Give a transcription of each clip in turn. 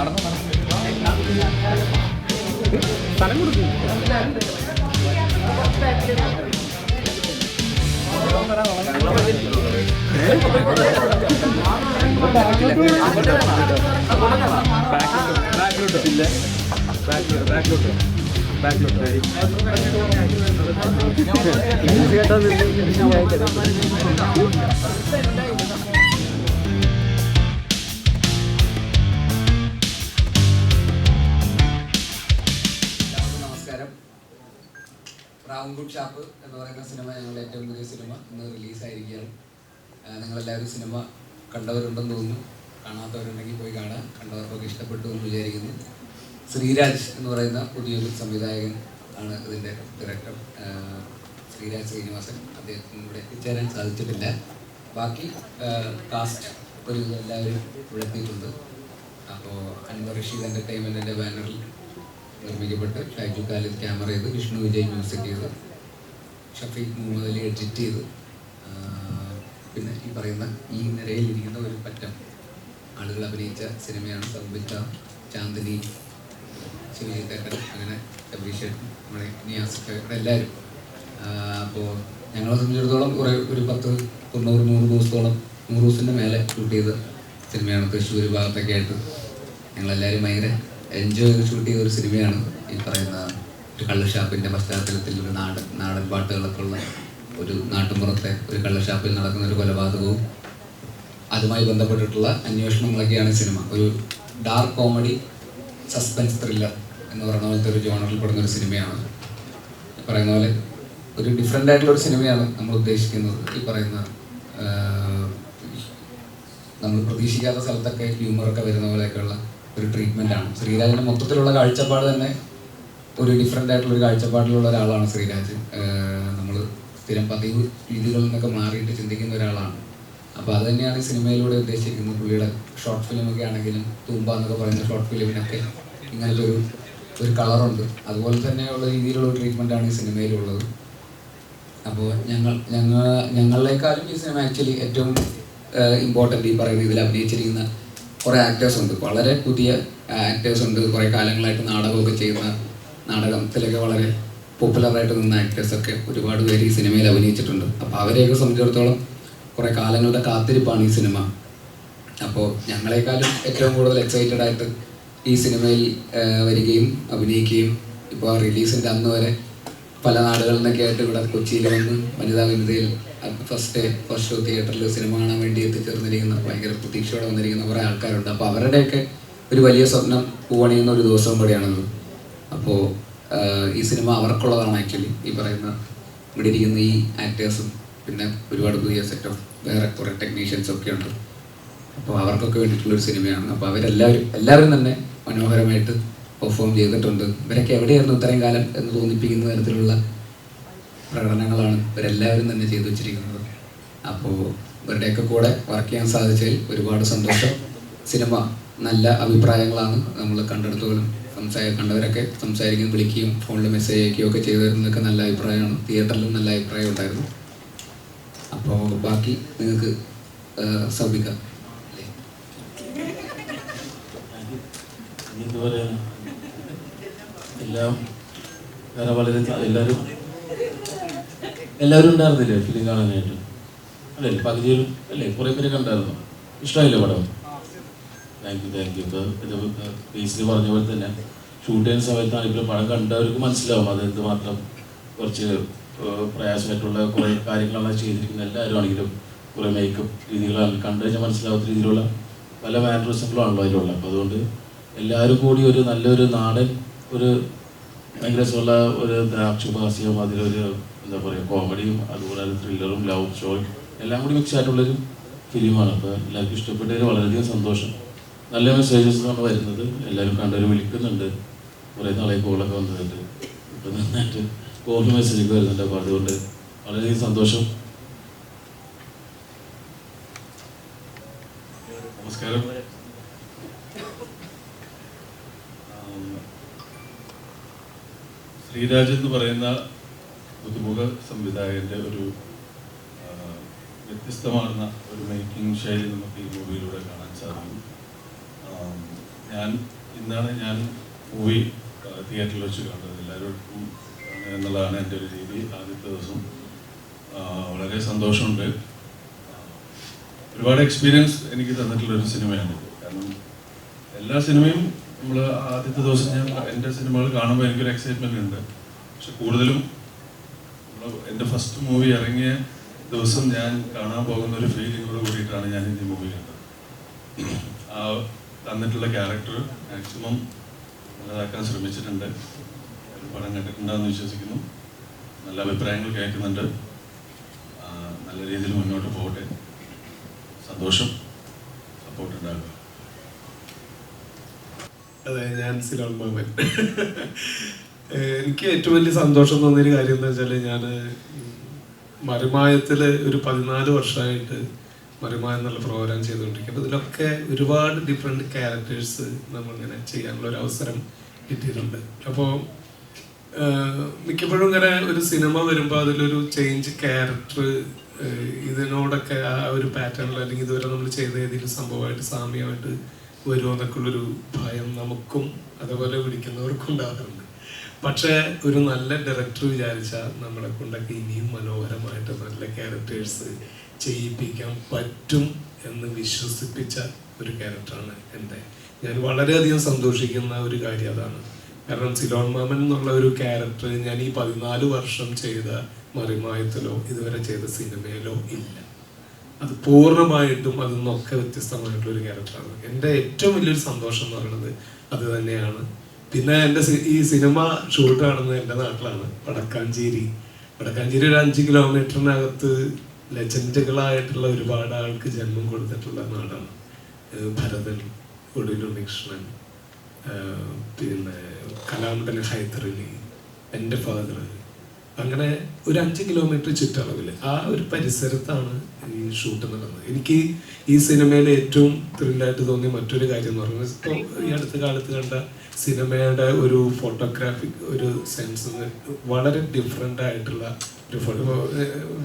സ്ഥലം കൊടുക്കും. നമസ്കാരം. റാവുംഗുഡ് ഷാപ്പ് എന്ന് പറയുന്ന സിനിമ ഞങ്ങളുടെ ഏറ്റവും പുതിയ സിനിമ ഇന്ന് റിലീസായിരിക്കുകയാണ്. നിങ്ങളെല്ലാവരും സിനിമ കണ്ടവരുണ്ടെന്ന് തോന്നുന്നു. കാണാത്തവരുണ്ടെങ്കിൽ പോയി കാണാം. കണ്ടവർക്കൊക്കെ ഇഷ്ടപ്പെട്ടു എന്ന് വിചാരിക്കുന്നു. ശ്രീരാജ് എന്ന് പറയുന്ന പുതിയൊരു സംവിധായകൻ ആണ് ഇതിൻ്റെ ഡയറക്ടർ. ശ്രീരാജ് ശ്രീനിവാസൻ. അദ്ദേഹത്തിന് ഇവിടെ എത്തിച്ചേരാൻ സാധിച്ചിട്ടില്ല. ബാക്കി കാസ്റ്റ് ഒരു എല്ലാവരും ഇവിടെ എത്തിയിട്ടുണ്ട്. അപ്പോൾ അൻവർ റഷീദ് എൻ്റർടൈൻമെൻറ്റിൻ്റെ ബാനറിൽ നിർമ്മിക്കപ്പെട്ട് ഷൈജു ഖാലിദ് ക്യാമറ ചെയ്ത്, വിഷ്ണു വിജയ് മ്യൂസിക് ചെയ്ത്, ഷഫീഖ് മുഹമ്മദ് അലി എഡിറ്റ് ചെയ്ത്, പിന്നെ ഈ പറയുന്ന ഈ നിരയിലിരിക്കുന്ന ഒരു പറ്റം ആളുകൾ അഭിനയിച്ച സിനിമയാണ്. സംബിത്ത, ചാന്ദിനി, ശിവജിത്ത് ഏട്ടൻ, അങ്ങനെ അഭിഷേക്, നമ്മുടെ നിയാസൊക്കെ ഇവിടെ എല്ലാവരും. അപ്പോൾ ഞങ്ങളെ സംബന്ധിച്ചിടത്തോളം ഒരു 10-90 ദിവസത്തോളം 100 ദിവസത്തിൻ്റെ മേലെ ഷൂട്ട് ചെയ്ത സിനിമയാണ്. തൃശ്ശൂർ ഭാഗത്തൊക്കെ ആയിട്ട് ഞങ്ങളെല്ലാവരും ഭയങ്കര എൻജോയ് ചെയ്ത് ഷൂട്ട് ചെയ്ത ഒരു സിനിമയാണ്. ഈ പറയുന്ന ഒരു കള്ളുഷാപ്പിൻ്റെ പശ്ചാത്തലത്തിൽ ഒരു നാടൻ പാട്ടുകളൊക്കെ ഉള്ള ഒരു നാട്ടുമ്പുറത്തെ ഒരു കള്ളുഷാപ്പിൽ നടക്കുന്ന ഒരു കൊലപാതകവും അതുമായി ബന്ധപ്പെട്ടിട്ടുള്ള അന്വേഷണങ്ങളൊക്കെയാണ് സിനിമ. ഒരു ഡാർക്ക് കോമഡി സസ്പെൻസ് ത്രില്ലർ എന്ന് പറയുന്ന പോലത്തെ ഒരു ജോണറിൽ പെടുന്ന ഒരു സിനിമയാണ്. ഈ പറയുന്ന പോലെ ഒരു ഡിഫറെൻ്റ് ആയിട്ടുള്ള ഒരു സിനിമയാണ് നമ്മൾ ഉദ്ദേശിക്കുന്നത്. ഈ പറയുന്ന നമ്മൾ പ്രതീക്ഷിക്കാത്ത സ്ഥലത്തൊക്കെ ഹ്യൂമറൊക്കെ വരുന്ന പോലെയൊക്കെയുള്ള ഒരു ട്രീറ്റ്മെൻറ്റാണ്. ശ്രീരാജിൻ്റെ മൊത്തത്തിലുള്ള കാഴ്ചപ്പാട് തന്നെ ഒരു ഡിഫറെൻ്റ് ആയിട്ടുള്ള ഒരു കാഴ്ചപ്പാടിലുള്ള ഒരാളാണ് ശ്രീരാജ്. നമ്മൾ സ്ഥിരം പതിവ് രീതികളിൽ നിന്നൊക്കെ മാറിയിട്ട് ചിന്തിക്കുന്ന ഒരാളാണ്. അപ്പോൾ അത് തന്നെയാണ് ഈ സിനിമയിലൂടെ ഉദ്ദേശിക്കുന്നത്. പുള്ളിയുടെ ഷോർട്ട് ഫിലിമൊക്കെ ആണെങ്കിലും തൂമ്പ എന്നൊക്കെ പറയുന്ന ഷോർട്ട് ഫിലിമിനൊക്കെ ഇങ്ങനത്തെ ഒരു കളറുണ്ട്. അതുപോലെ തന്നെയുള്ള രീതിയിലുള്ള ഒരു ട്രീറ്റ്മെൻറ്റാണ് ഈ സിനിമയിലുള്ളത്. അപ്പോൾ ഞങ്ങളെക്കാളും ഈ സിനിമ ആക്ച്വലി ഏറ്റവും ഇമ്പോർട്ടൻ്റ് ഈ പറയുന്ന ഇതിൽ അഭിനയിച്ചിരിക്കുന്ന കുറേ ആക്ടേഴ്സ് ഉണ്ട്. വളരെ പുതിയ ആക്ടേഴ്സ് ഉണ്ട്. കുറേ കാലങ്ങളായിട്ട് നാടകമൊക്കെ ചെയ്യുന്ന, നാടകത്തിലൊക്കെ വളരെ പോപ്പുലറായിട്ട് നിന്ന ആക്ടേഴ്സൊക്കെ ഒരുപാട് പേര് ഈ സിനിമയിൽ അഭിനയിച്ചിട്ടുണ്ട്. അപ്പോൾ അവരെയൊക്കെ സംബന്ധിച്ചിടത്തോളം കുറേ കാലങ്ങളുടെ കാത്തിരിപ്പാണ് ഈ സിനിമ. അപ്പോൾ ഞങ്ങളെക്കാളും ഏറ്റവും കൂടുതൽ എക്സൈറ്റഡ് ആയിട്ട് ഈ സിനിമയിൽ വരികയും അഭിനയിക്കുകയും ഇപ്പോൾ റിലീസിൻ്റെ അന്ന് വരെ പല നാടുകളിൽ നിന്നൊക്കെ ആയിട്ട് ഇവിടെ കൊച്ചിയിൽ വന്ന് വനിതയിൽ ഫസ്റ്റ് ഷോ തിയേറ്ററിൽ സിനിമ കാണാൻ വേണ്ടി എത്തിച്ചേർന്നിരിക്കുന്ന, ഭയങ്കര പ്രതീക്ഷയോടെ വന്നിരിക്കുന്ന കുറേ ആൾക്കാരുണ്ട്. അപ്പോൾ അവരുടെയൊക്കെ ഒരു വലിയ സ്വപ്നം പൂവണിയുന്ന ഒരു ദിവസവും കൂടിയാണത്. അപ്പോൾ ഈ സിനിമ അവർക്കുള്ളതാണ് ആക്ച്വലി. ഈ പറയുന്ന ഇവിടെ ഇരിക്കുന്ന ഈ ആക്ടേഴ്സും പിന്നെ ഒരുപാട് പുതിയ സെറ്റ് ഓഫ് വേറെ കുറേ ടെക്നീഷ്യൻസും ഒക്കെ ഉണ്ട്. അപ്പോൾ അവർക്കൊക്കെ വേണ്ടിയിട്ടുള്ളൊരു സിനിമയാണ്. അപ്പോൾ എല്ലാവരും തന്നെ മനോഹരമായിട്ട് പെർഫോം ചെയ്തിട്ടുണ്ട്. ഇവരൊക്കെ എവിടെയായിരുന്നു ഇത്രയും കാലം എന്ന് തോന്നിപ്പിക്കുന്ന തരത്തിലുള്ള പ്രകടനങ്ങളാണ് ഇവരെല്ലാവരും തന്നെ ചെയ്തു വെച്ചിരിക്കുന്നത്. അപ്പോൾ ഇവരുടെയൊക്കെ കൂടെ വർക്ക് ചെയ്യാൻ സാധിച്ചതിൽ ഒരുപാട് സന്തോഷം. സിനിമ നല്ല അഭിപ്രായങ്ങളാണ് നമ്മൾ കണ്ടെടുത്തോളം കണ്ടവരൊക്കെ സംസാരിക്കുകയും വിളിക്കുകയും ഫോണിൽ മെസ്സേജ് അയക്കുകയും ഒക്കെ ചെയ്തിരുന്നതൊക്കെ നല്ല അഭിപ്രായമാണ്. തിയേറ്ററിലും നല്ല അഭിപ്രായം ഉണ്ടായിരുന്നു. അപ്പോൾ ബാക്കി നിങ്ങൾക്ക് ശ്രമിക്കാം. എല്ലാവരും ഉണ്ടായിരുന്നില്ലേ ഫിലിം കാണാനായിട്ട്? അല്ലേ പകുതിയിലും അല്ലേ കുറേ പേര് കണ്ടായിരുന്നു. ഇഷ്ടമായില്ലേ പടം? Thank you. ഇപ്പോൾ ബേസിൽ പറഞ്ഞ പോലെ തന്നെ ഷൂട്ട് ചെയ്യുന്ന സമയത്താണ് ഇപ്പോൾ പടം കണ്ടവർക്ക് മനസ്സിലാവും അത് എന്തുമാത്രം കുറച്ച് പ്രയാസമായിട്ടുള്ള കുറേ കാര്യങ്ങളാണ് ചെയ്തിരിക്കുന്നത്. എല്ലാവരും ആണെങ്കിലും കുറേ മേക്കപ്പ് രീതികളാണ് കണ്ടു കഴിഞ്ഞാൽ മനസ്സിലാവാത്ത രീതിയിലുള്ള പല മാനറിസങ്ങളാണല്ലോ അതിലുള്ള. അപ്പോൾ അതുകൊണ്ട് എല്ലാവരും കൂടി ഒരു നല്ലൊരു നാടൻ ഒരു ഭയങ്കര രസമുള്ള ഒരു ദ്രാക്ഷുഭാസ്യവും അതിലൊരു എന്താ പറയുക കോമഡിയും അതുപോലെ ത്രില്ലറും ലവ് സ്റ്റോറിയും എല്ലാം കൂടി മിക്സ് ആയിട്ടുള്ളൊരു ഫിലിമാണ്. അപ്പോൾ എല്ലാവർക്കും ഇഷ്ടപ്പെട്ടതിൽ വളരെയധികം സന്തോഷം. നല്ല മെസ്സേജസ് ആണ് വരുന്നത്. എല്ലാവരും കണ്ടവർ വിളിക്കുന്നുണ്ട്. കുറേ നാളെ കോളൊക്കെ വന്നിട്ടുണ്ട്. ഇപ്പം നന്നായിട്ട് കോൾ മെസ്സേജൊക്കെ വരുന്നുണ്ട്. അപ്പോൾ അതുകൊണ്ട് വളരെയധികം സന്തോഷം. നമസ്കാരം. ശ്രീരാജ് എന്ന് പറയുന്ന പുതുമുഖ സംവിധായകൻ്റെ ഒരു വ്യത്യസ്തമാർന്ന ഒരു മേക്കിംഗ് ശൈലി നമുക്ക് ഈ മൂവിയിലൂടെ കാണാൻ സാധിക്കും. ഇന്നാണ് ഞാൻ മൂവി തിയേറ്ററിൽ വെച്ച് കണ്ടത്. എല്ലാവർക്കും എന്നുള്ളതാണ് എൻ്റെ ഒരു രീതി. ആദ്യത്തെ ദിവസം വളരെ സന്തോഷമുണ്ട്. ഒരുപാട് എക്സ്പീരിയൻസ് എനിക്ക് തന്നിട്ടുള്ളൊരു സിനിമയാണ്. കാരണം എല്ലാ സിനിമയും നമ്മൾ ആദ്യത്തെ ദിവസം ഞാൻ എൻ്റെ സിനിമകൾ കാണുമ്പോൾ എനിക്കൊരു എക്സൈറ്റ്മെൻ്റ് ഉണ്ട്. പക്ഷെ കൂടുതലും എൻ്റെ ഫസ്റ്റ് മൂവി ഇറങ്ങിയ ദിവസം ഞാൻ കാണാൻ പോകുന്ന ഒരു ഫീലിങ്ങോട് കൂടിയിട്ടാണ് ഞാൻ ഈ മൂവി കണ്ടത്. ആ തന്നിട്ടുള്ള ക്യാരക്ടർ മാക്സിമം നല്ലതാക്കാൻ ശ്രമിച്ചിട്ടുണ്ട്. പടം കണ്ടിട്ടുണ്ടാകുമെന്ന് വിശ്വസിക്കുന്നു. നല്ല അഭിപ്രായങ്ങൾ കേൾക്കുന്നുണ്ട്. നല്ല രീതിയിൽ മുന്നോട്ട് പോകട്ടെ. സന്തോഷം, സപ്പോർട്ട് ഉണ്ടാകുക. അതെ, ഞാൻ സിലോൺ മാമൻ. എനിക്ക് ഏറ്റവും വലിയ സന്തോഷം തോന്നിയൊരു കാര്യം എന്താ വെച്ചാൽ, ഞാൻ മറിമായത്തിൽ ഒരു 14 വർഷമായിട്ട് മറിമായ എന്നുള്ള പ്രോഗ്രാം ചെയ്തുകൊണ്ടിരിക്കുന്നത്. ഇതിലൊക്കെ ഒരുപാട് ഡിഫറെൻറ്റ് ക്യാരക്ടേഴ്സ് നമ്മളിങ്ങനെ ചെയ്യാനുള്ള ഒരു അവസരം കിട്ടിയിട്ടുണ്ട്. അപ്പോൾ മിക്കപ്പോഴും ഇങ്ങനെ ഒരു സിനിമ വരുമ്പോൾ അതിലൊരു ചേഞ്ച് ക്യാരക്ടർ ഇതിനോടൊക്കെ ആ ഒരു പാറ്റേണിൽ അല്ലെങ്കിൽ ഇതുവരെ നമ്മൾ ചെയ്ത ഏതെങ്കിലും സംഭവമായിട്ട് സാമ്യമായിട്ട് വരുമോ എന്നൊക്കെയുള്ളൊരു ഭയം നമുക്കും അതുപോലെ വിളിക്കുന്നവർക്കും ഉണ്ടാകാറുണ്ട്. പക്ഷേ ഒരു നല്ല ഡയറക്ടർ വിചാരിച്ചാൽ നമ്മളെ കൊണ്ടൊക്കെ ഇനിയും മനോഹരമായിട്ട് നല്ല ക്യാരക്ടേഴ്സ് ചെയ്യിപ്പിക്കാൻ പറ്റും എന്ന് വിശ്വസിപ്പിച്ച ഒരു ക്യാരക്ടറാണ് എൻ്റെ. ഞാൻ വളരെയധികം സന്തോഷിക്കുന്ന ഒരു കാര്യം അതാണ്. കാരണം സിലോൺ മാമൻ എന്നുള്ള ഒരു ക്യാരക്ടർ ഞാൻ ഈ 14 വർഷം ചെയ്ത മറിമായത്തിലോ ഇതുവരെ ചെയ്ത സിനിമയിലോ ഇല്ല. അത് പൂർണ്ണമായിട്ടും അതിൽ നിന്നൊക്കെ വ്യത്യസ്തമായിട്ടുള്ളൊരു ക്യാരക്ടറാണ്. എൻ്റെ ഏറ്റവും വലിയൊരു സന്തോഷം എന്ന് പറയുന്നത് അത് തന്നെയാണ്. പിന്നെ എൻ്റെ ഈ സിനിമ ഷൂട്ട് നടന്നത് എൻ്റെ നാട്ടിലാണ്, വടക്കാഞ്ചേരി. വടക്കാഞ്ചേരി ഒരു 5 കിലോമീറ്ററിനകത്ത് ലെജൻഡുകളായിട്ടുള്ള ഒരുപാട് ആൾക്ക് ജന്മം കൊടുത്തിട്ടുള്ള നാടാണ്. ഭരതൻ, ഒടുവിലുണ്ണികൃഷ്ണൻ, പിന്നെ കലാമണ്ഡല ഹൈദരലി, എൻ്റെ ഫാദർ, അങ്ങനെ ഒരു 5 കിലോമീറ്റർ ചുറ്റളവിൽ ആ ഒരു പരിസരത്താണ് ഈ ഷൂട്ട് നടന്നത്. എനിക്ക് ഈ സിനിമയിൽ ഏറ്റവും ത്രില്ലായിട്ട് തോന്നിയ മറ്റൊരു കാര്യം എന്ന് പറയുന്നത്, ഇപ്പോൾ ഈ അടുത്ത കാലത്ത് കണ്ട സിനിമയുടെ ഒരു ഫോട്ടോഗ്രാഫിക് ഒരു സെൻസ് വളരെ ഡിഫറെൻ്റ് ആയിട്ടുള്ള ഒരു ഫോട്ടോ.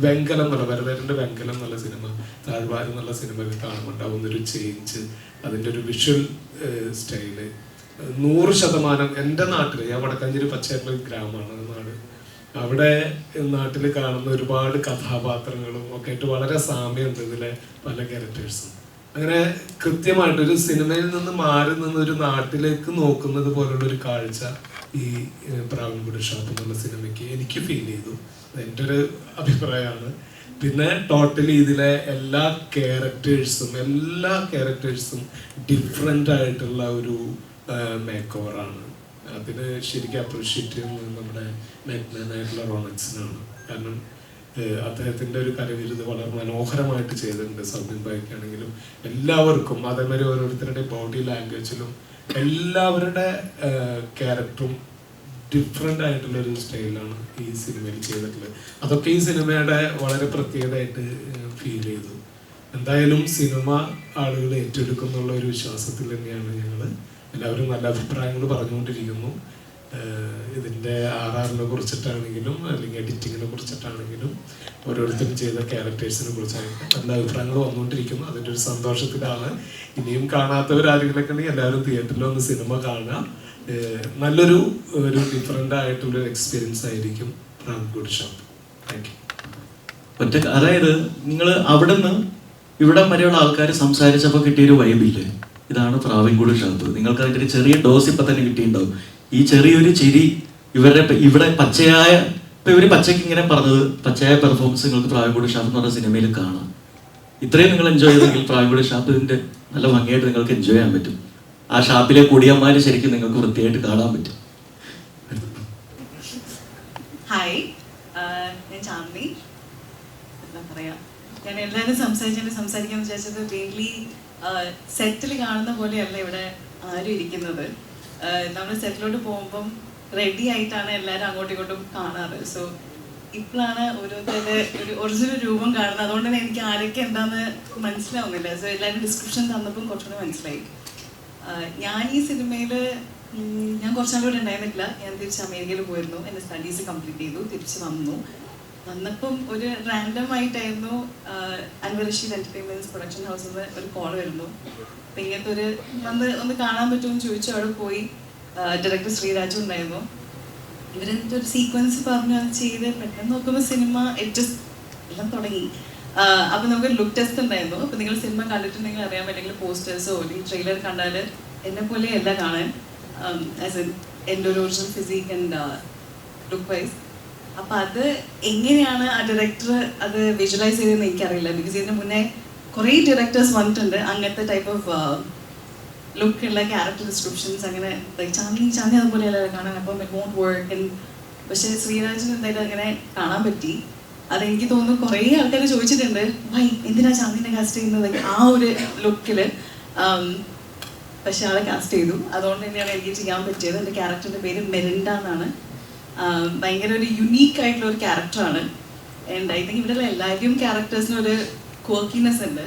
വെങ്കലം എന്നുള്ള ഭരതൻ്റെ വെങ്കലം എന്നുള്ള സിനിമ, താഴ്വാരം എന്നുള്ള സിനിമയിൽ കാണുമ്പോണ്ടാവുന്നൊരു ചേഞ്ച്, അതിൻ്റെ ഒരു വിഷ്വൽ സ്റ്റൈല് 100% എൻ്റെ നാട്ടിൽ, ഞാൻ വടക്കാഞ്ചേരി പച്ചയായിട്ടുള്ള ഗ്രാമമാണ് നാട്, അവിടെ നാട്ടിൽ കാണുന്ന ഒരുപാട് കഥാപാത്രങ്ങളും ഒക്കെ ആയിട്ട് വളരെ സാമ്യമുണ്ട് ഇതിലെ പല ക്യാരക്ടേഴ്സും. അങ്ങനെ കൃത്യമായിട്ട് ഒരു സിനിമയിൽ നിന്ന് മാറി നിന്ന് ഒരു നാട്ടിലേക്ക് നോക്കുന്നത് പോലുള്ള ഒരു കാഴ്ച ഈ പ്രാവൻകുടി ഷാപ്പ് എന്നുള്ള സിനിമയ്ക്ക് എനിക്ക് ഫീൽ ചെയ്തു. എൻ്റെ ഒരു അഭിപ്രായമാണ്. പിന്നെ ടോട്ടലി ഇതിലെ എല്ലാ ക്യാരക്ടേഴ്സും ഡിഫറെൻ്റ് ആയിട്ടുള്ള ഒരു മേക്ക് ഓവറാണ്. അതിന് ശരിക്കും അപ്രീഷിയേറ്റ് ചെയ്യുന്നത് നമ്മുടെ മാഗ്നായിട്ടുള്ള റോണക്സിനാണ്. കാരണം അദ്ദേഹത്തിൻ്റെ ഒരു കരവിരുത് വളരെ മനോഹരമായിട്ട് ചെയ്തിട്ടുണ്ട്. സൗബിൻ ഭായിക്കാണെങ്കിലും എല്ലാവർക്കും, അതേമാതിരി ഓരോരുത്തരുടെ ബോഡി ലാംഗ്വേജിലും എല്ലാവരുടെ ക്യാരക്ടറും ഡിഫറെൻ്റ് ആയിട്ടുള്ളൊരു സ്റ്റൈലാണ് ഈ സിനിമയിൽ ചെയ്തിട്ടുള്ളത്. അതൊക്കെ ഈ സിനിമയുടെ വളരെ പ്രത്യേകതയായിട്ട് ഫീൽ ചെയ്തു. എന്തായാലും സിനിമ ആളുകൾ ഏറ്റെടുക്കും എന്നുള്ള ഒരു വിശ്വാസത്തിൽ തന്നെയാണ് ഞങ്ങൾ. എല്ലാവരും നല്ല അഭിപ്രായങ്ങൾ പറഞ്ഞുകൊണ്ടിരിക്കുന്നു. ഇതിൻ്റെ RRനെ കുറിച്ചിട്ടാണെങ്കിലും അല്ലെങ്കിൽ എഡിറ്റിങ്ങിനെ കുറിച്ചിട്ടാണെങ്കിലും ഓരോരുത്തരും ചെയ്ത ക്യാരക്ടേഴ്സിനെ കുറിച്ചായിട്ട് നല്ല അഭിപ്രായങ്ങൾ വന്നുകൊണ്ടിരിക്കുന്നു. അതിൻ്റെ ഒരു സന്തോഷത്തിലാണ്. ഇനിയും കാണാത്തവരാരെങ്കിലൊക്കെ ഉണ്ടെങ്കിൽ എല്ലാവരും തിയേറ്ററിൽ വന്ന് സിനിമ കാണാം. നല്ലൊരു ഡിഫറെൻ്റ് ആയിട്ടുള്ളൊരു എക്സ്പീരിയൻസ് ആയിരിക്കും പ്രാവൻകുടി ഷാപ്പ്. Thank you. അതായത് നിങ്ങൾ അവിടെ നിന്ന് ഇവിടം വരെയുള്ള ആൾക്കാർ സംസാരിച്ചപ്പോൾ കിട്ടിയൊരു വൈബില്ലേ, ഇതാണ് പ്രാവൻകുടി ഷാപ്പ്. നിങ്ങൾക്ക് അതിൻ്റെ ഒരു ചെറിയ ഡോസ് ഇപ്പം തന്നെ കിട്ടിയിട്ടുണ്ടാവും. ഈ ചെറിയൊരു ചിരി ഇവിടെ പച്ചയായ, ഇപ്പം ഇവർ പച്ചയ്ക്ക് ഇങ്ങനെ പറഞ്ഞത്, പച്ചയായ പെർഫോമൻസ് നിങ്ങൾക്ക് പ്രാവൻകുടി ഷാപ്പ് എന്ന് പറഞ്ഞ സിനിമയിൽ കാണാം. ഇത്രയും നിങ്ങൾ എൻജോയ് ചെയ്തെങ്കിൽ പ്രാവൻകുടി ഷാപ്പിൻ്റെ നല്ല ഭംഗിയായിട്ട് നിങ്ങൾക്ക് എൻജോയ് ചെയ്യാൻ പറ്റും. ആ ഷാപ്പിലെ കുടിയന്മാർ ശരിക്കും നിങ്ങൾക്ക് വൃത്തിയായിട്ട് കാണാൻ പറ്റും. ഹായ്, ഞാൻ ചാന്ദി. എന്താ പറയാ, ഞാൻ എല്ലാവരും സംസാരിക്കാൻ വിചാരിച്ചത് ഡെയിലി സെറ്റിൽ കാണുന്ന പോലെയല്ല ഇവിടെ ആരും ഇരിക്കുന്നത്. നമ്മൾ സെറ്റിലോട്ട് പോകുമ്പം റെഡി ആയിട്ടാണ് എല്ലാവരും അങ്ങോട്ടും ഇങ്ങോട്ടും കാണാറ്. സോ ഇപ്പോഴാണ് ഓരോരുത്തരുടെ ഒരു ഒറിജിനൽ രൂപം കാണുന്നത്. അതുകൊണ്ട് തന്നെ എനിക്ക് ആരൊക്കെ എന്താണെന്ന് മനസ്സിലാവുന്നില്ല. സോ എല്ലാവരും ഡിസ്ക്രിപ്ഷൻ തന്നപ്പം കുറച്ചുകൂടെ മനസ്സിലായി. ഞാൻ ഈ സിനിമയിൽ ഞാൻ കുറച്ചാളുകൂടെ ഉണ്ടായിരുന്നില്ല. ഞാൻ തിരിച്ച് അമേരിക്കയിൽ പോയിരുന്നു. എൻ്റെ സ്റ്റഡീസ് കംപ്ലീറ്റ് ചെയ്തു, തിരിച്ച് വന്നു. വന്നപ്പം ഒരു റാൻഡം ആയിട്ടായിരുന്നു അൻവർ റഷീദ് എൻ്റർടൈൻമെൻറ്റ്സ് പ്രൊഡക്ഷൻ ഹൗസിൽ നിന്ന് ഒരു കോൾ വരുന്നു. അപ്പം ഇങ്ങനത്തെ ഒരു ഒന്ന് കാണാൻ പറ്റുമെന്ന് ചോദിച്ചു. അവിടെ പോയി ഡയറക്ടർ ശ്രീരാജു ഉണ്ടായിരുന്നു. ഇവരെന്തൊരു ഒരു സീക്വൻസ് പറഞ്ഞു അത് ചെയ്ത് പെട്ടെന്ന് നോക്കുമ്പോൾ സിനിമ എല്ലാം തുടങ്ങി. അപ്പം നമുക്ക് ലുക്ക് ടെസ്റ്റ് ഉണ്ടായിരുന്നു. അപ്പം നിങ്ങൾ സിനിമ കണ്ടിട്ടുണ്ടെങ്കിൽ അറിയാൻ പറ്റുമെങ്കിൽ പോസ്റ്റേഴ്സോ അല്ലെങ്കിൽ ട്രെയിലർ കണ്ടാൽ എന്നെ പോലെയല്ല കാണാൻ, ആസ് എൻ എൻ്റെ ഒരു original physique and look wise. അപ്പം അത് എങ്ങനെയാണ് ആ ഡയറക്ടർ അത് വിഷ്വലൈസ് ചെയ്തതെന്ന് എനിക്കറിയില്ല. ബിക്കോസ് ഇതിന് മുന്നേ കുറേ ഡയറക്ടേഴ്സ് വന്നിട്ടുണ്ട് അങ്ങനത്തെ ടൈപ്പ് ഓഫ് ലുക്കുള്ള ക്യാരക്ടർ ഡിസ്ക്രിപ്ഷൻസ്. അങ്ങനെ ചാന്ദി അതുപോലെയല്ല കാണാൻ. അപ്പം ഇറ്റ് വോണ്ട് വർക്ക്. പക്ഷേ ശ്രീരാജിന് എന്തായാലും അങ്ങനെ കാണാൻ പറ്റി. അതെനിക്ക് തോന്നുന്നു കുറേ ആൾക്കാർ ചോദിച്ചിട്ടുണ്ട്, വൈ എന്തിനാ ചാന്ദിനെ കാസ്റ്റ് ചെയ്യുന്നത് ആ ഒരു ലുക്കിൽ. പക്ഷെ ആളെ കാസ്റ്റ് ചെയ്തു. അതുകൊണ്ട് തന്നെയാണ് എനിക്ക് ചെയ്യാൻ പറ്റിയത്. എൻ്റെ ക്യാരക്ടറിൻ്റെ പേര് മെറിൻഡ എന്നാണ്. ഭയങ്കര ഒരു യുണീക്ക് ആയിട്ടുള്ള ഒരു ക്യാരക്ടറാണ്. ആൻഡ് ഐ തിങ്ക് ഇവിടെയുള്ള എല്ലാവരും ക്യാരക്ടേഴ്സിനും ഒരു ക്വർക്കിനെസ് ഉണ്ട്.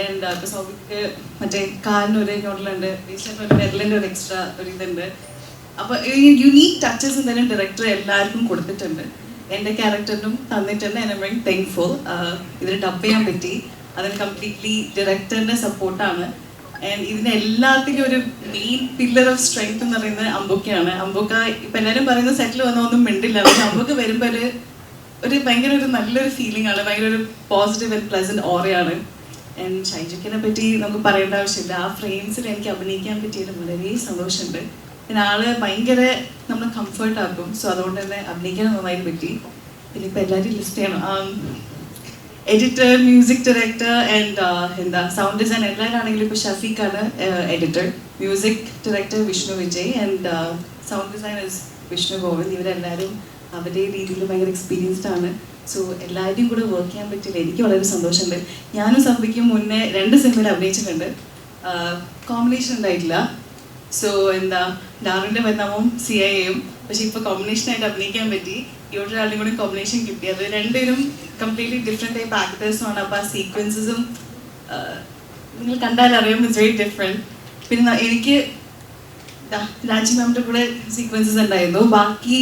ആൻഡ് ഇപ്പോൾ സൗബിക്ക് മറ്റേ കാലിനൊരു നോഡലുണ്ട്, വീശിനൊരു വിരലിൻ്റെ ഒരു എക്സ്ട്രാ ഒരു ഇതുണ്ട്. അപ്പോൾ ഈ യുണീക്ക് ടച്ചസ് എന്തായാലും ഡയറക്ടർ എല്ലാവർക്കും കൊടുത്തിട്ടുണ്ട്. എൻ്റെ ക്യാരക്ടറിനും തന്നിട്ടുണ്ട്. And I am very thankful. ഇതിൽ ഡബ് ചെയ്യാൻ പറ്റി. അതിന് കംപ്ലീറ്റ്ലി ഡയറക്ടറിൻ്റെ സപ്പോർട്ടാണ്. ആൻഡ് ഇതിന് എല്ലാത്തിനും ഒരു മെയിൻ പില്ലർ ഓഫ് സ്ട്രെങ്ത് എന്ന് പറയുന്നത് അമ്പുക്കയാണ്. അമ്പുക്ക ഇപ്പം എല്ലാവരും പറയുന്ന സെറ്റിൽ വന്ന ഒന്നും മിണ്ടില്ല. പക്ഷെ അമ്പുക്ക വരുമ്പോൾ ഒരു ഭയങ്കര ഒരു നല്ലൊരു ഫീലിംഗ് ആണ്. ഭയങ്കര ഒരു പോസിറ്റീവ് ആൻഡ് പ്ലസൻറ്റ് ഓറയാണ്. ആൻഡ് ഷൈജക്കിനെ പറ്റി നമുക്ക് പറയേണ്ട ആവശ്യമില്ല. ആ ഫ്രെയിംസിൽ എനിക്ക് അഭിനയിക്കാൻ പറ്റിയത് വളരെ സന്തോഷമുണ്ട്. പിന്നെ ആള് ഭയങ്കര നമ്മൾ കംഫർട്ട് ആക്കും. സോ അതുകൊണ്ട് തന്നെ അഭിനയിക്കാൻ നന്നായിട്ട് പറ്റി. പിന്നെ ഇപ്പം എല്ലാവരും ലിസ്റ്റ് ചെയ്യണം. Editor, music director and sound design എല്ലാവരാണെങ്കിലും ഇപ്പോൾ ഷഫീഖാണ് editor. Music director Vishnu Vijay and sound designers Vishnu Govind. ഇവരെല്ലാവരും അവരുടെ രീതിയിൽ ഭയങ്കര എക്സ്പീരിയൻസ്ഡ് ആണ്. സോ എല്ലാവരും കൂടെ വർക്ക് ചെയ്യാൻ പറ്റില്ല. എനിക്ക് വളരെ സന്തോഷമുണ്ട്. ഞാനും സഭയ്ക്കും മുന്നേ 2 സിനിമയിൽ അഭിനയിച്ചിട്ടുണ്ട്. കോമ്പിനേഷൻ ഉണ്ടായിട്ടില്ല. സോ ഡാർവിൻ്റെ പരിണാമവും CIA-യും. പക്ഷെ ഇപ്പോൾ കോമ്പിനേഷനായിട്ട് അഭിനയിക്കാൻ പറ്റി. ഇവിടെ ഒരാളും കൂടി കോമ്പിനേഷൻ കിട്ടി. അത് രണ്ടുപേരും കംപ്ലീറ്റ്ലി ഡിഫറെൻറ്റ് ടൈപ്പ് ആക്ടേഴ്സുമാണ്. അപ്പോൾ ആ സീക്വൻസസും നിങ്ങൾ കണ്ടാൽ അറിയാം, ഇറ്റ്സ് വെരി ഡിഫറെൻറ്റ്. പിന്നെ എനിക്ക് രാജി മാമിൻ്റെ കൂടെ സീക്വൻസസ് ഉണ്ടായിരുന്നു. ബാക്കി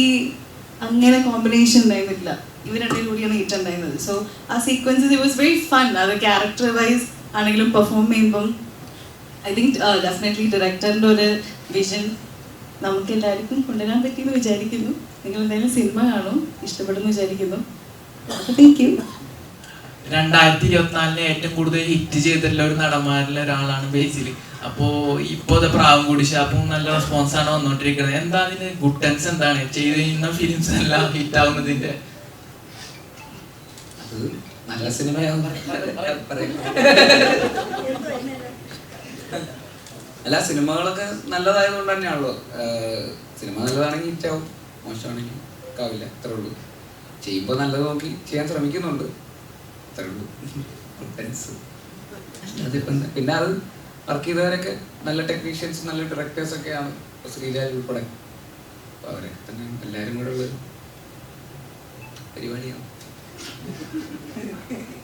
അങ്ങനെ കോമ്പിനേഷൻ ഉണ്ടായിരുന്നില്ല. ഇവർ രണ്ടുപേരും കൂടിയാണ് ഹിറ്റുണ്ടായിരുന്നത്. സോ ആ sequences it was very fun. അത് ക്യാരക്ടർ വൈസ് ആണെങ്കിലും പെർഫോം ചെയ്യുമ്പം ഐ തിങ്ക് ഡെഫിനറ്റ്ലി ഡയറക്ടറിൻ്റെ ഒരു വിഷൻ നമുക്ക് എല്ലാവർക്കും കൊണ്ടുവരാൻ പറ്റിയെന്ന് വിചാരിക്കുന്നു. നിങ്ങൾ എന്തായാലും സിനിമ കാണും, ഇഷ്ടപ്പെടുന്നു വിചാരിക്കുന്നു. Thank you. 2024 ഏറ്റവും കൂടുതൽ ഹിറ്റ് ചെയ്തിട്ടുള്ള ഒരു നടന്മാരിൽ ഒരാളാണ് ബേസിൽ. അപ്പോൾ ഇപ്പോൾ പ്രാവൻകൂടി ഷാപ്പും നല്ല റെസ്പോൺസാണ് വന്നുകൊണ്ടിരിക്കുന്നത്. എന്താ അതിന് ഗുഡൻസ് എന്താണ് ചെയ്യുന്ന ഫിലിംസ് എല്ലാം ഹിറ്റ് ആവുന്നതിൻ്റെ? നല്ല സിനിമയാവും. അല്ല, സിനിമകളൊക്കെ നല്ലതായതുകൊണ്ട് തന്നെയാണല്ലോ. സിനിമ നല്ലതാണെങ്കിൽ ഹിറ്റാവും, മോശമാണെങ്കിൽ ആവില്ല. അത്രേ ഉള്ളൂ. ചെയ്യുമ്പോൾ നല്ലത് നോക്കി ചെയ്യാൻ ശ്രമിക്കുന്നുണ്ട്, അത്രേ ഉള്ളൂ. അതിപ്പം പിന്നെ അത് വർക്ക് ചെയ്തവരൊക്കെ നല്ല ടെക്നീഷ്യൻസ്, നല്ല ഡയറക്ടേഴ്സൊക്കെയാണ്. ഇപ്പോൾ ശ്രീരാജ് ഉൾപ്പെടെ. അപ്പോൾ അവരൊക്കെ തന്നെ എല്ലാവരും കൂടെ ഉള്ളൊരു പരിപാടിയാണ്.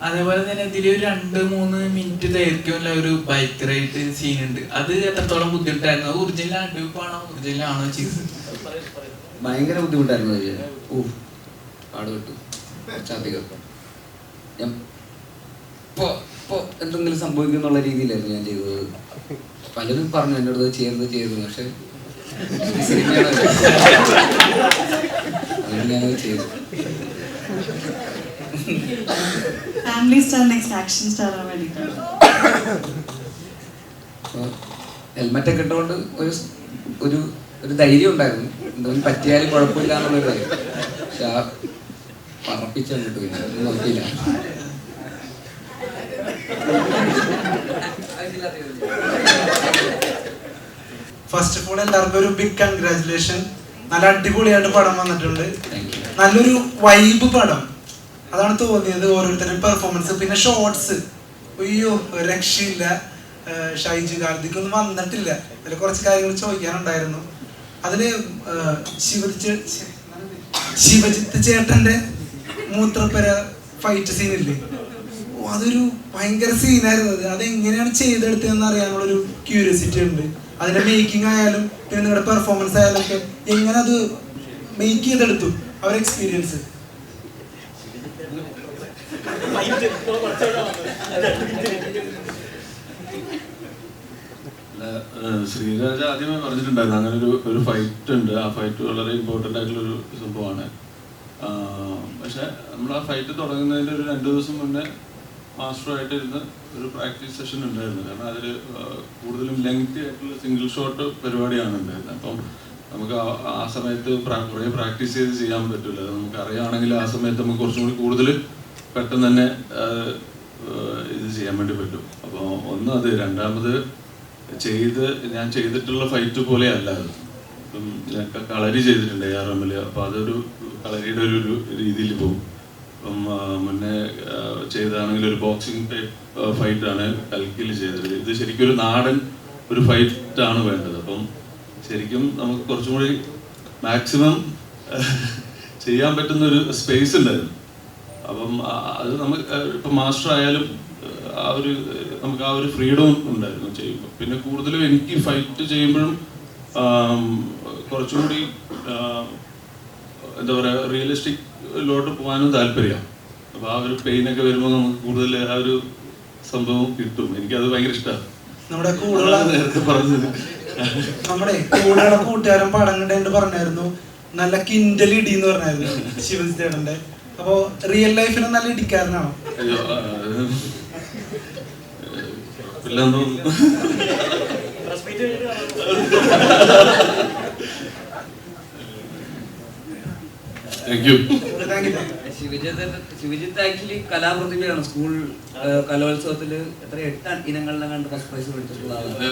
അതേപോലെ തന്നെ ഇതിൽ ഒരു 2-3 മിനിറ്റ് ദൈർഘ്യമുള്ള ഒരു ബൈക്ക് റൈഡ് സീൻ ഉണ്ട്. അത് എത്രത്തോളം ബുദ്ധിമുട്ടായിരുന്നു? ഒറിജിനൽ അഡ്യൂപ്പാണോ ഒറിജിനലാണോ ചെയ്തത്? ഭയങ്കര ബുദ്ധിമുട്ടായിരുന്നു. പാടുപെട്ടു കുറച്ചധികം. ഞാൻ ഇപ്പോൾ എന്തെങ്കിലും സംഭവിക്കും എന്നുള്ള രീതിയിലായിരുന്നു ഞാൻ ചെയ്തത്. പലരും പറഞ്ഞു എന്നോട് ചെയ്യരുത്, പക്ഷെ സിനിമയാണ് അതുകൊണ്ട് ഞാനത് ചെയ്തു. Family star next action star ആവാൻ വേണ്ടിയിട്ടാണ്. ഹെൽമെറ്റൊക്കെ ഇട്ടുകൊണ്ട് ഒരു ധൈര്യം ഉണ്ടായിരുന്നു. എന്തെങ്കിലും പറ്റിയാലും കുഴപ്പമില്ല എന്നുള്ളൊരു ധൈര്യം. പക്ഷെ ആ പറപ്പിച്ചങ്ങോട്ട് പിന്നെ ഒന്നും നോക്കിയില്ല. ഫസ്റ്റ് ഓഫ് ഓൾ എല്ലാവർക്കും ഒരു ബിഗ് കൺഗ്രാറ്റുലേഷൻ. നല്ല അടിപൊളിയായിട്ട് പടം വന്നിട്ടുണ്ട്. നല്ലൊരു വൈബ് പടം, അതാണ് തോന്നിയത്. ഓരോരുത്തരുടെ പെർഫോമൻസ്, പിന്നെ ഷോർട്സ്, അയ്യോ രക്ഷയില്ല. ഷൈജു കാർത്തിക്കൊന്നും വന്നിട്ടില്ല. അതിൽ കുറച്ച് കാര്യങ്ങൾ ചോദിക്കാനുണ്ടായിരുന്നു. അതില് ശിവജിത്ത് ചേട്ടന്റെ മൂത്രപ്പര ഫൈറ്റ് സീനില്ലേ, അതൊരു ഭയങ്കര സീനായിരുന്നു. അതെങ്ങനെയാണ് ചെയ്തെടുത്തതെന്ന് അറിയാനുള്ളൊരു ക്യൂരിയോസിറ്റി ഉണ്ട്. അതിന്റെ മേക്കിംഗ് ആയാലും പിന്നെ നിങ്ങളുടെ പെർഫോമൻസ് ആയാലും ഒക്കെ എങ്ങനെ അത് മേക്ക് ചെയ്തെടുത്തു, അവർ എക്സ്പീരിയൻസ്. ശ്രീരാജ് ആദ്യമേ പറഞ്ഞിട്ടുണ്ടായിരുന്നു അങ്ങനെ ഒരു ഫൈറ്റ് ഉണ്ട്. ആ ഫൈറ്റ് വളരെ ഇമ്പോർട്ടൻ്റ് ആയിട്ടുള്ളൊരു സംഭവമാണ്. പക്ഷെ നമ്മൾ ആ ഫൈറ്റ് തുടങ്ങുന്നതിൻ്റെ ഒരു 2 ദിവസം മുന്നേ മാസ്റ്ററുമായിട്ട് ഇരുന്ന് ഒരു പ്രാക്ടീസ് സെഷൻ ഉണ്ടായിരുന്നു. കാരണം അതിൽ കൂടുതലും ലെങ്തി ആയിട്ടുള്ള സിംഗിൾ ഷോട്ട് പരിപാടിയാണ് ഉണ്ടായിരുന്നത്. അപ്പം നമുക്ക് ആ സമയത്ത് കുറേ പ്രാക്ടീസ് ചെയ്ത് ചെയ്യാൻ പറ്റില്ല. നമുക്ക് അറിയുകയാണെങ്കിൽ ആ സമയത്ത് നമുക്ക് കുറച്ചും കൂടി കൂടുതൽ പെട്ടെന്ന് തന്നെ ഇത് ചെയ്യാൻ വേണ്ടി പറ്റും. അപ്പോൾ ഒന്ന് അത്, രണ്ടാമത് ഞാൻ ചെയ്തിട്ടുള്ള ഫൈറ്റ് പോലെ അല്ല അത്. ഇപ്പം ഞാൻ കളരി ചെയ്തിട്ടുണ്ട് ARM. അപ്പോൾ അതൊരു കളരിയുടെ ഒരു രീതിയിൽ പോകും. ഇപ്പം മുന്നേ ചെയ്താണെങ്കിൽ ഒരു ബോക്സിംഗ് ടൈപ്പ് ഫൈറ്റാണ് കൽക്കിയിൽ ചെയ്തത്. ഇത് ശരിക്കും ഒരു നാടൻ ഒരു ഫൈറ്റാണ് വേണ്ടത്. അപ്പം ശരിക്കും നമുക്ക് കുറച്ചും കൂടി മാക്സിമം ചെയ്യാൻ പറ്റുന്ന ഒരു സ്പേസ് ഉണ്ടായിരുന്നു. അപ്പം അത് നമുക്ക് ഇപ്പം മാസ്റ്റർ ആയാലും നമുക്ക് ആ ഒരു ഫ്രീഡം ഉണ്ടായിരുന്നു ചെയ്യുമ്പോൾ. പിന്നെ കൂടുതലും എനിക്ക് ഫൈറ്റ് ചെയ്യുമ്പോഴും കുറച്ചും കൂടി എന്താ പറയുക, റിയലിസ്റ്റിക്കിലോട്ട് പോകാനും താല്പര്യമാണ്. അപ്പോൾ ആ ഒരു പെയിനൊക്കെ വരുമ്പോൾ നമുക്ക് കൂടുതൽ ആ ഒരു സംഭവം കിട്ടും. എനിക്കത് ഭയങ്കര ഇഷ്ടമാണ്. നമ്മുടെ കൂടെയുള്ള നേരത്തെ പറഞ്ഞത് നമ്മുടെ കൂടെയുള്ള കൂട്ടുകാരൻ പടം കണ്ടു പറഞ്ഞായിരുന്നു, നല്ല കിൻഡൽ ഇടി എന്ന് പറഞ്ഞായിരുന്നു ശിവജി ചേട്ടന്റെ. അപ്പോ റിയൽ ലൈഫിൽ നല്ല ഇടിക്കാരനാണോ? അയ്യോ, ഇല്ലെന്ന് തോന്നുന്നു. ശിവജിത്ത് ആക്ച്വലി കലാപ്രതിഭയാണ്. സ്കൂൾ കലോത്സവത്തിൽ 8 ഇനങ്ങളിലും കണ്ട് ഫസ്റ്റ് പ്രൈസ് മേടിച്ചിട്ടുള്ള ആളാണ്.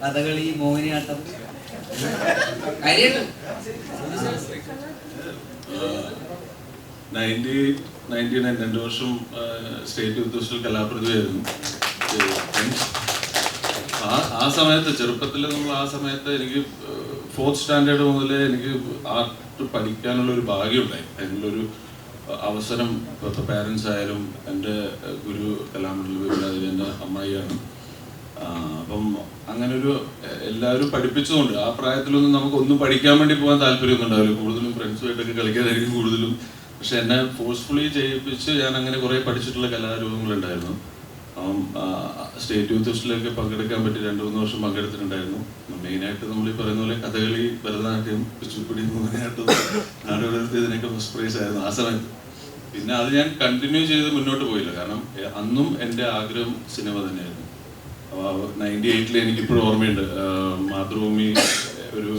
കഥകളി, മോഹിനിയാട്ടം, കാര്യമായിട്ട് 99 2 വർഷം സ്റ്റേറ്റ് യൂത്ത് ഫെസ്റ്റിവൽ കലാപ്രതിഭയായിരുന്നു. ആ സമയത്ത് ചെറുപ്പത്തിൽ നമ്മൾ ആ സമയത്ത് എനിക്ക് 4th സ്റ്റാൻഡേർഡ് മുതലേ എനിക്ക് ആർട്ട് പഠിക്കാനുള്ള ഒരു ഭാഗ്യമുണ്ടായി. അതിനുള്ളൊരു അവസരം ഇപ്പോഴത്തെ പാരൻസ് ആയാലും എൻ്റെ ഗുരു കലാമണ്ഡലം വിവരാതിൽ എൻ്റെ അമ്മായിയാണ്. അപ്പം അങ്ങനൊരു എല്ലാവരും പഠിപ്പിച്ചതുകൊണ്ട് ആ പ്രായത്തിലൊന്നും നമുക്കൊന്നും പഠിക്കാൻ വേണ്ടി പോകാൻ താല്പര്യമൊന്നും ഉണ്ടാവില്ല. കൂടുതലും ഫ്രണ്ട്സുമായിട്ടൊക്കെ കളിക്കാനായിരിക്കും കൂടുതലും. പക്ഷെ എന്നെ ഫോഴ്സ്ഫുള്ളി ചെയ്യിപ്പിച്ച് ഞാൻ അങ്ങനെ കുറേ പഠിച്ചിട്ടുള്ള കലാരൂപങ്ങളുണ്ടായിരുന്നു. സ്റ്റേറ്റ് യൂത്ത് ഫെസ്റ്റിലൊക്കെ പങ്കെടുക്കാൻ പറ്റി 2-3 വർഷം പങ്കെടുത്തിട്ടുണ്ടായിരുന്നു. മെയിനായിട്ട് നമ്മൾ ഈ പറയുന്ന പോലെ കഥകളി, ഭരതനാട്യം, കുച്ചിപ്പുടി, മോഹിനിയാട്ടം, നാടോടിനൃത്തം, ഇതിനൊക്കെ ഫസ്റ്റ് പ്രൈസ് ആയിരുന്നു ആ സമയത്ത്. പിന്നെ അത് ഞാൻ കണ്ടിന്യൂ ചെയ്ത് മുന്നോട്ട് പോയില്ല. കാരണം അന്നും എൻ്റെ ആഗ്രഹം സിനിമ തന്നെയായിരുന്നു. 98 എനിക്കിപ്പോഴും ഓർമ്മയുണ്ട്, മാതൃഭൂമി ഒരു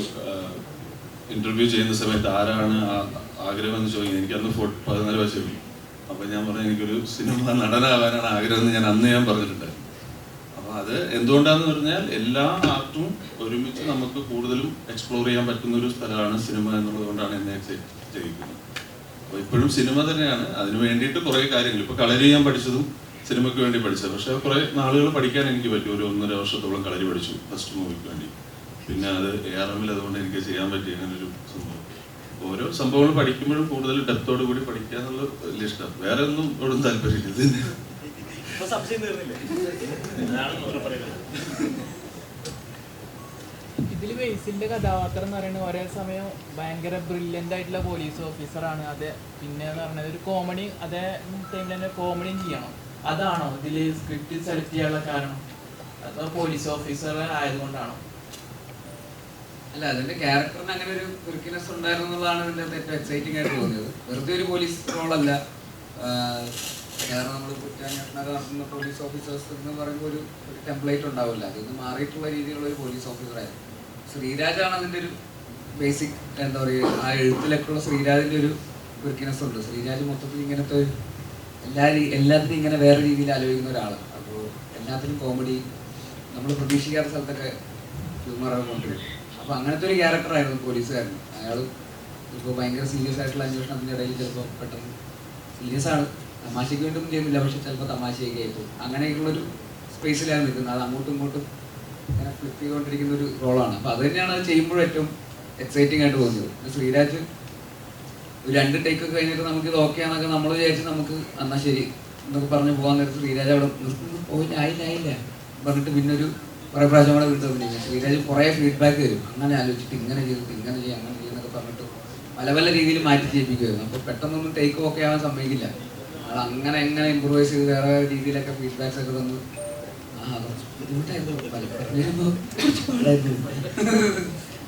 ഇൻ്റർവ്യൂ ചെയ്യുന്ന സമയത്ത് ആരാണ് ആഗ്രഹം എന്ന് ചോദിക്കുന്നത്. എനിക്കന്ന് 14 വയസ്സുള്ളൂ. അപ്പം ഞാൻ പറഞ്ഞു എനിക്കൊരു സിനിമ നടനാവാനാണ് ആഗ്രഹം എന്ന് ഞാൻ പറഞ്ഞിട്ടുണ്ടായിരുന്നു. അപ്പോൾ അത് എന്തുകൊണ്ടാണെന്ന് പറഞ്ഞാൽ എല്ലാ ആർട്ടും ഒരുമിച്ച് നമുക്ക് കൂടുതലും എക്സ്പ്ലോർ ചെയ്യാൻ പറ്റുന്ന ഒരു സ്ഥലമാണ് സിനിമ എന്നുള്ളതുകൊണ്ടാണ് എന്നെ ചെയ്യിക്കുന്നത്. അപ്പോൾ ഇപ്പോഴും സിനിമ തന്നെയാണ്. അതിന് വേണ്ടിയിട്ട് കുറേ കാര്യങ്ങൾ, ഇപ്പോൾ കളരി ഞാൻ പഠിച്ചതും സിനിമയ്ക്ക് വേണ്ടി പഠിച്ചത്. പക്ഷേ കുറേ നാളുകൾ പഠിക്കാൻ എനിക്ക് പറ്റും. ഒരു 1.5 വർഷത്തോളം കളരി പഠിച്ചു ഫസ്റ്റ് മൂവിക്ക് വേണ്ടി. പിന്നെ അത് ARM അതുകൊണ്ട് എനിക്ക് ചെയ്യാൻ പറ്റി അങ്ങനൊരു സംഭവം. ഓരോ സംഭവങ്ങൾ പഠിക്കുമ്പോഴും കൂടുതൽ ഡെപ്തോട് കൂടി പഠിക്കുക എന്നുള്ളത് വലിയ ഇഷ്ടം. വേറെ ഒന്നും ഒന്നും താല്പര്യമില്ല. ഇതിൽ ബേസിലിന്റെ കഥാപാത്രം എന്ന് പറയുന്നത് ഒരേ സമയം ഭയങ്കര ബ്രില്യൻ്റ് ആയിട്ടുള്ള പോലീസ് ഓഫീസറാണ്. അത് പിന്നെ എന്ന് പറഞ്ഞത് ഒരു കോമഡി, അതേ ടൈമിൽ തന്നെ കോമഡിയും ചെയ്യണം. അതാണോ ഇതിൽ സ്ക്രിപ്റ്റ് സെലക്ട് ചെയ്യാനുള്ള കാരണം? അതോ പോലീസ് ഓഫീസർ ആയതുകൊണ്ടാണോ? അല്ല, അതിന്റെ ക്യാരക്ടറിന് അങ്ങനെ ഒരു ക്രിക്കിനെസ് ഉണ്ടായിരുന്നു എന്നുള്ളതാണ് ഇതിന്റെ ഏറ്റവും എക്സൈറ്റിംഗ് ആയിട്ട് തോന്നിയത്. വെറുതെ ഒരു പോലീസ് റോളല്ല. കാരണം നമ്മൾ കുറ്റാന്വേഷണമൊക്കെ നടത്തുന്ന പോലീസ് ഓഫീസേഴ്സ് എന്ന് പറയുമ്പോൾ ഒരു ടെംപ്ലേറ്റ് ഉണ്ടാവില്ല. അതിൽ മാറിയിട്ടുള്ള രീതിയിലുള്ള ഒരു പോലീസ് ഓഫീസറായിരുന്നു. ശ്രീരാജാണ് അതിൻ്റെ ഒരു ബേസിക്, എന്താ പറയുക, ആ എഴുത്തിലൊക്കെയുള്ള ശ്രീരാജിൻ്റെ ഒരു ക്രിക്കിനെസ് ഉണ്ട്. ശ്രീരാജ് മൊത്തത്തിൽ ഇങ്ങനത്തെ എല്ലാത്തിനും ഇങ്ങനെ വേറെ രീതിയിൽ ആലോചിക്കുന്ന ഒരാളാണ്. അപ്പോൾ എല്ലാത്തിനും കോമഡി, നമ്മൾ പ്രതീക്ഷിക്കാത്ത സ്ഥലത്തൊക്കെ ഹ്യൂമറൊക്കെ കൊണ്ടുവരും. അപ്പോൾ അങ്ങനത്തെ ഒരു ക്യാരക്ടറായിരുന്നു പോലീസുകാരൻ. അയാൾ ഇപ്പോൾ ഭയങ്കര സീരിയസ് ആയിട്ടുള്ള അന്വേഷണത്തിൻ്റെ ഇടയിൽ ചിലപ്പോൾ പെട്ടെന്ന് സീരിയസ് ആണ്, തമാശയ്ക്ക് വേണ്ടിയൊന്നും ചെയ്യുന്നില്ല, പക്ഷെ ചിലപ്പോൾ തമാശയൊക്കെ ആയിപ്പോകും. അങ്ങനെയൊക്കെയുള്ളൊരു സ്പേസിലാണ് നിൽക്കുന്നത്. അത് അങ്ങോട്ടും ഇങ്ങോട്ടും ഇങ്ങനെ ഫ്ലിപ്പ് ചെയ്തുകൊണ്ടിരിക്കുന്ന ഒരു റോളാണ്. അപ്പോൾ അത് തന്നെയാണ് അത് ചെയ്യുമ്പോഴും ഏറ്റവും എക്സൈറ്റിംഗ് ആയിട്ട് തോന്നിയത്. ശ്രീരാജ് ഒരു 2 ടേക്കൊക്കെ കഴിഞ്ഞിട്ട് നമുക്ക് ഇത് ഓക്കെ ആണെന്നൊക്കെ നമ്മൾ വിചാരിച്ച് നമുക്ക് എന്നാൽ ശരി എന്നൊക്കെ പറഞ്ഞ് പോകാൻ നേരത്ത് ശ്രീരാജ് അവിടെ പോയി ആയില്ല പറഞ്ഞിട്ട് പിന്നെ ഒരു കുറേ പ്രാവശ്യം കൂടെ വീട്ടിൽ അഭിനയിക്കും. ശ്രീരാജ് കുറേ ഫീഡ്ബാക്ക് തരും. അങ്ങനെ ആലോചിച്ചിട്ട് ഇങ്ങനെ ചെയ്തിട്ട് ഇങ്ങനെ ചെയ്യും, അങ്ങനെ ചെയ്യുന്നൊക്കെ പറഞ്ഞിട്ട് പല രീതിയിൽ മാറ്റി ചെയ്യിപ്പിക്കുമായിരുന്നു. അപ്പോൾ പെട്ടെന്നൊന്നും ടേക്ക് ഓക്കെ ആവാൻ സമ്മതിക്കില്ല. ആൾ അങ്ങനെ എങ്ങനെ ഇമ്പ്രൂവൈസ് ചെയ്ത് വേറെ വേറെ രീതിയിലൊക്കെ ഫീഡ്ബാക്സ് ഒക്കെ തന്നു. കുറച്ച് ബുദ്ധിമുട്ടായിരുന്നു, പലപ്പോഴും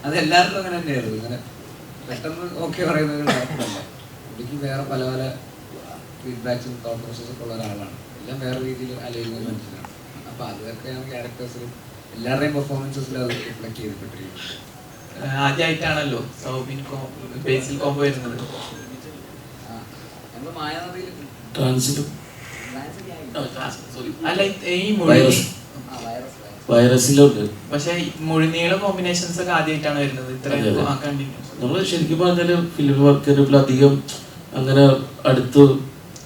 അതെല്ലാവർക്കും അങ്ങനെ തന്നെയായിരുന്നു. ഇങ്ങനെ പെട്ടെന്ന് ഓക്കെ പറയുന്ന ഒരു ഡയറക്ടറല്ല. പുള്ളിക്ക് വേറെ പല പല ഫീഡ്ബാക്സും തോട്ട് പ്രോസസ്സൊക്കെ ഉള്ള ഒരാളാണ്. എല്ലാം വേറെ രീതിയിൽ അലയുന്ന മനുഷ്യനാണ്. അപ്പോൾ അതൊക്കെയാണ് ക്യാരക്ടേഴ്സിലും എല്ലാവരുടെയും പെർഫോമൻസസിലും അത് റിഫ്ലക്ട് ചെയ്തിട്ടിരിക്കുന്നത്. ആദ്യമായിട്ടാണല്ലോ സൗബിൻ ബേസിൽ കോംബോ വരുന്നത്. നമ്മൾ മായാനദിയിൽ അല്ല ഈ മുഴുവൻ വൈറസിലുണ്ട്. പക്ഷെ മുഴുനീള കോമ്പിനേഷൻസ് ഒക്കെ ആദ്യമായിട്ടാണ് വരുന്നത്. ഇത്ര നമ്മൾ ശരിക്കും പറഞ്ഞാൽ ഫിലിം വർക്കിൽ അധികം അങ്ങനെ അടുത്ത്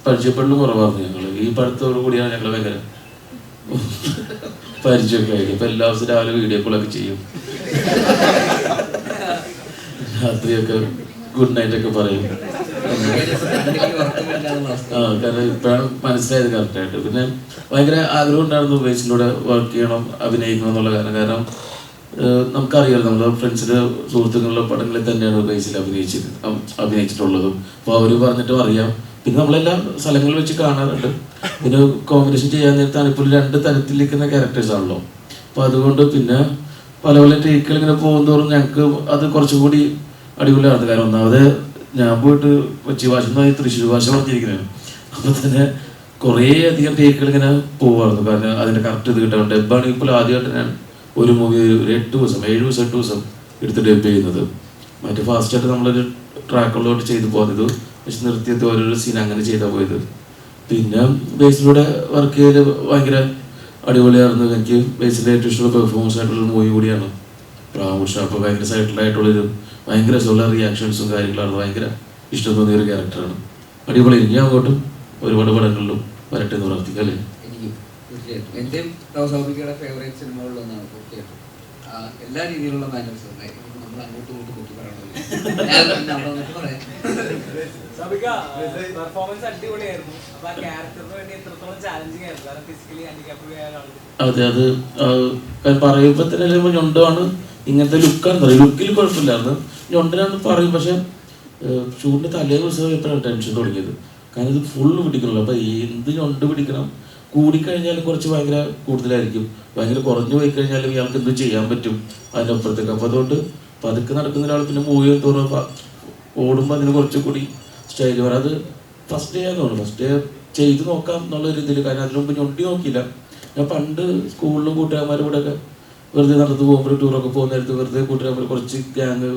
പരിചയപ്പെടലും കുറവായിരുന്നു ഞങ്ങൾ. ഈ പടത്തോടു കൂടിയാണ് ഞങ്ങൾ ഭയങ്കര പരിചയമൊക്കെ ആയിട്ട്. ഇപ്പൊ എല്ലാ ദിവസവും രാവിലെ വീഡിയോ കോളൊക്കെ ചെയ്യും, രാത്രിയൊക്കെ ഗുഡ് നൈറ്റ് ഒക്കെ പറയും. കാരണം ഇപ്പോഴാണ് മനസ്സിലായത് കറക്റ്റായിട്ട്. പിന്നെ ഭയങ്കര ആഗ്രഹം ഉണ്ടായിരുന്നു ബേസിലൂടെ വർക്ക് ചെയ്യണം, അഭിനയിക്കണം എന്നുള്ള കാരണം നമുക്കറിയാലോ നമ്മുടെ ഫ്രണ്ട്സിന്റെ സുഹൃത്തുക്കളുടെ പടങ്ങളിൽ തന്നെയാണ് ബേസിൽ അഭിനയിച്ചിട്ടുള്ളതും. അപ്പോൾ അവർ പറഞ്ഞിട്ടും അറിയാം. പിന്നെ നമ്മളെല്ലാം സ്ഥലങ്ങളിൽ വെച്ച് കാണാറുണ്ട്. പിന്നെ കോമ്പിനേഷൻ ചെയ്യാൻ നേരത്താണ് ഇപ്പോൾ 2 തരത്തിലിരിക്കുന്ന ക്യാരക്ടേഴ്സ് ആണല്ലോ. അപ്പോൾ അതുകൊണ്ട് പിന്നെ പല പല ടേക്കുകൾ ഇങ്ങനെ പോകുന്നതോറും ഞങ്ങൾക്ക് അത് കുറച്ചും കൂടി അടിപൊളിയാണ്. കാരണം ഒന്നാമത് ഞാൻ പോയിട്ട് കൊച്ചി ഭാഷ തൃശ്ശൂർ ഭാഷ പറഞ്ഞിരിക്കുന്നതാണ്. അപ്പോൾ തന്നെ കുറേ അധികം ടേക്കുകൾ ഇങ്ങനെ പോവായിരുന്നു. കാരണം അതിൻ്റെ കറക്റ്റ് ഇത് കിട്ടാൻ ഡബ്ബാണെങ്കിൽ ഇപ്പോൾ ആദ്യമായിട്ട് ഞാൻ ഒരു മൂവി ഒരു 7 ദിവസം എടുത്ത് ഡബ് ചെയ്യുന്നത്. മറ്റേ ഫാസ്റ്റായിട്ട് നമ്മളൊരു ട്രാക്കുള്ളോട്ട് ചെയ്ത് പോകുന്നത്, പക്ഷെ നിർത്തിയത് ഓരോരോ സീൻ അങ്ങനെ ചെയ്താൽ പോയത്. പിന്നെ ബേസിലൂടെ വർക്ക് ചെയ്ത് ഭയങ്കര അടിപൊളിയായിരുന്നു. എനിക്ക് ബേസിലെ ഏറ്റവും ഇഷ്ടമുള്ള പെർഫോമൻസ് ആയിട്ടുള്ള മൂവി കൂടിയാണ് പ്രാവുഷ. അപ്പോൾ ഭയങ്കര സൈഡിലായിട്ടുള്ളൊരു ഭയങ്കര രസമുള്ള റിയാക്ഷൻസും കാര്യങ്ങളാണ്. ഭയങ്കര ഇഷ്ടം തോന്നിയ ഒരു ക്യാരക്ടറാണ്. അടിപൊളി. ഇനി അങ്ങോട്ടും ഒരുപാട് പടങ്ങളിലും വരട്ടെ എന്ന് പ്രാർത്ഥിക്കാം അല്ലേ? തീർച്ചയായിട്ടും എൻ്റെയും സൗബികയുടെ ഫേവറേറ്റ് സിനിമകളിലൊന്നാണ്. തീർച്ചയായിട്ടും എല്ലാ രീതിയിലുള്ള മാനേഴ്സും ഉണ്ടായി. നമ്മൾ അങ്ങോട്ടും ഇങ്ങോട്ടും കുട്ടി പറയണമല്ലോ. പറയാം അതെ, അത് പറയുമ്പോൾ തന്നെ ഞൊണ്ടാണ്. ഇങ്ങനത്തെ ലുക്കാണ് പറയും. ലുക്കിൽ കുഴപ്പമില്ലായിരുന്നു, ഞൊണ്ടനാണെന്ന് പറയും. പക്ഷെ ഷൂട്ടിൻ്റെ തലേ ദിവസം എപ്പോഴാണ് ടെൻഷൻ തുടങ്ങിയത്. കാരണം ഇത് ഫുള്ള് പിടിക്കണല്ലോ. അപ്പം എന്ത് ഞൊണ്ട് പിടിക്കണം. കൂടിക്കഴിഞ്ഞാലും കുറച്ച് ഭയങ്കര കൂടുതലായിരിക്കും, ഭയങ്കര കുറഞ്ഞു പോയി കഴിഞ്ഞാലും ഇയാൾക്ക് എന്ത് ചെയ്യാൻ പറ്റും അതിൻ്റെ അപ്പുറത്തേക്ക്. അപ്പോൾ അതുകൊണ്ട് പതുക്കെ നടക്കുന്ന ഒരാൾ പിന്നെ മൂവി തോന്നുമ്പോൾ ഓടുമ്പോൾ അതിന് കുറച്ചുകൂടി സ്റ്റൈൽ വരാം. അത് ഫസ്റ്റ് ഡേ ആണെന്ന് ഫസ്റ്റ് ഡേ ചെയ്ത് നോക്കാം എന്നുള്ളൊരു ഇതിൽ. കാരണം അതിന് മുമ്പ് ഞൊണ്ടി നോക്കിയില്ല. ഞാൻ പണ്ട് സ്കൂളിലും കൂട്ടുകാരന്മാരുടെ കൂടെയൊക്കെ വെറുതെ നടന്നു പോകുമ്പോൾ ടൂറൊക്കെ പോകുന്ന നേരത്ത് വെറുതെ കൂട്ടുകാരന്മാർ കുറച്ച് ഗ്യാങ്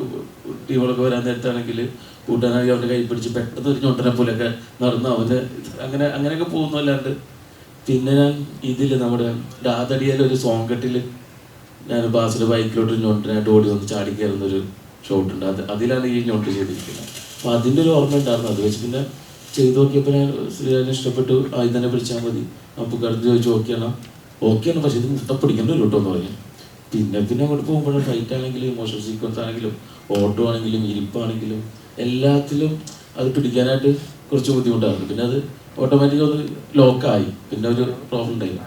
ടീമുകളൊക്കെ വരാൻ നേരത്താണെങ്കിൽ കൂട്ടുകാരാണെങ്കിൽ അവൻ്റെ കൈ പിടിച്ച് പെട്ടെന്ന് ഒരു ഞൊണ്ടനെ പോലെയൊക്കെ നടന്ന് അവന് അങ്ങനെയൊക്കെ പോകുന്നു. അല്ലാണ്ട് പിന്നെ ഞാൻ ഇതിൽ നമ്മുടെ രാതടിയിലൊരു സോങ് കെട്ടിൽ ഞാൻ ബാസിലെ ബൈക്കിലോട്ട് ഞൊണ്ടിനായിട്ട് ഓടി വന്ന് ചാടി കയറുന്നൊരു ഷോട്ടുണ്ട്. അതിലാണ് ഈ ഞൊണ്ട് ചെയ്തിരിക്കുന്നത്. അപ്പോൾ അതിൻ്റെ ഒരു ഓർമ്മ ഉണ്ടായിരുന്നു. അത് വെച്ച് പിന്നെ ചെയ്ത് നോക്കിയപ്പോൾ ഞാൻ ശ്രീരാജനെ ഇഷ്ടപ്പെട്ടു. ആദ്യം തന്നെ പിടിച്ചാൽ മതി. നമുക്ക് അടുത്ത് ചോദിച്ചു ഓക്കെയാണ് പക്ഷേ ഇത് മുട്ടപ്പിടിക്കേണ്ട ഒരു കേട്ടോ എന്ന് പറഞ്ഞു. പിന്നെ അങ്ങോട്ട് പോകുമ്പോഴും ഫൈറ്റ് ആണെങ്കിലും ഇമോഷണൽ സീക്വൻസ് ആണെങ്കിലും ഓട്ടോ ആണെങ്കിലും ഇരിപ്പാണെങ്കിലും എല്ലാത്തിലും അത് പിടിക്കാനായിട്ട് കുറച്ച് ബുദ്ധിമുട്ടായിരുന്നു. പിന്നെ അത് ഓട്ടോമാറ്റിക്കലി ഒന്ന് ലോക്കായി. പിന്നെ ഒരു പ്രോബ്ലം ഉണ്ടായില്ല.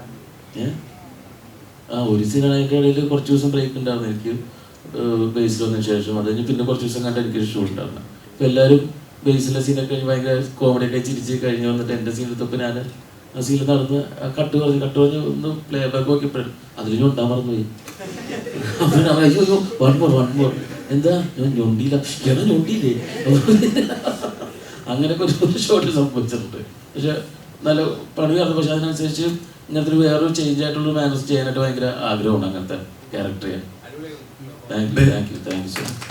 ഒരു സീനാണ് അതിൻ്റെ ഇടയിൽ കുറച്ച് ദിവസം ബ്രേക്ക് ഉണ്ടായിരുന്നു എനിക്ക് ബേസിൽ വന്നതിന് ശേഷം. അത് കഴിഞ്ഞ് പിന്നെ കുറച്ച് ദിവസം കണ്ട് എനിക്ക് ഷൂട്ട് ഉണ്ടായിരുന്നു. അപ്പോൾ എല്ലാവരും ബേസിലെ സീനൊക്കെ കഴിഞ്ഞ് ഭയങ്കര കോമഡിയൊക്കെ ചിരിച്ച് കഴിഞ്ഞ് വന്നിട്ട് എൻ്റെ സീൻ എടുത്തപ്പോൾ ഞാൻ ആ സീനിൽ നടന്ന് കട്ട് പറഞ്ഞ് ഒന്ന് പ്ലേ ബാക്ക് നോക്കിയപ്പോഴും അതിൽ ഞൊണ്ടാൻ മറന്നുപോയി. അപ്പോൾ ഞാൻ അയ്യോ വൺ മോർ എന്താ ഞാൻ ഞൊണ്ടിയില്ലേ അങ്ങനെയൊക്കെ ഒരു ഷോട്ട് സംഭവിച്ചിട്ടുണ്ട്. പക്ഷെ നല്ല പണിയായിരുന്നു. പക്ഷെ അതിനനുസരിച്ച് ഇങ്ങനത്തെ ഒരു വേറൊരു ചേഞ്ച് ആയിട്ടുള്ള മാനേജ് ചെയ്യാനായിട്ട് ഭയങ്കര ആഗ്രഹമാണ് അങ്ങനത്തെ ക്യാരക്ടർ ചെയ്യാൻ. Thank you so much.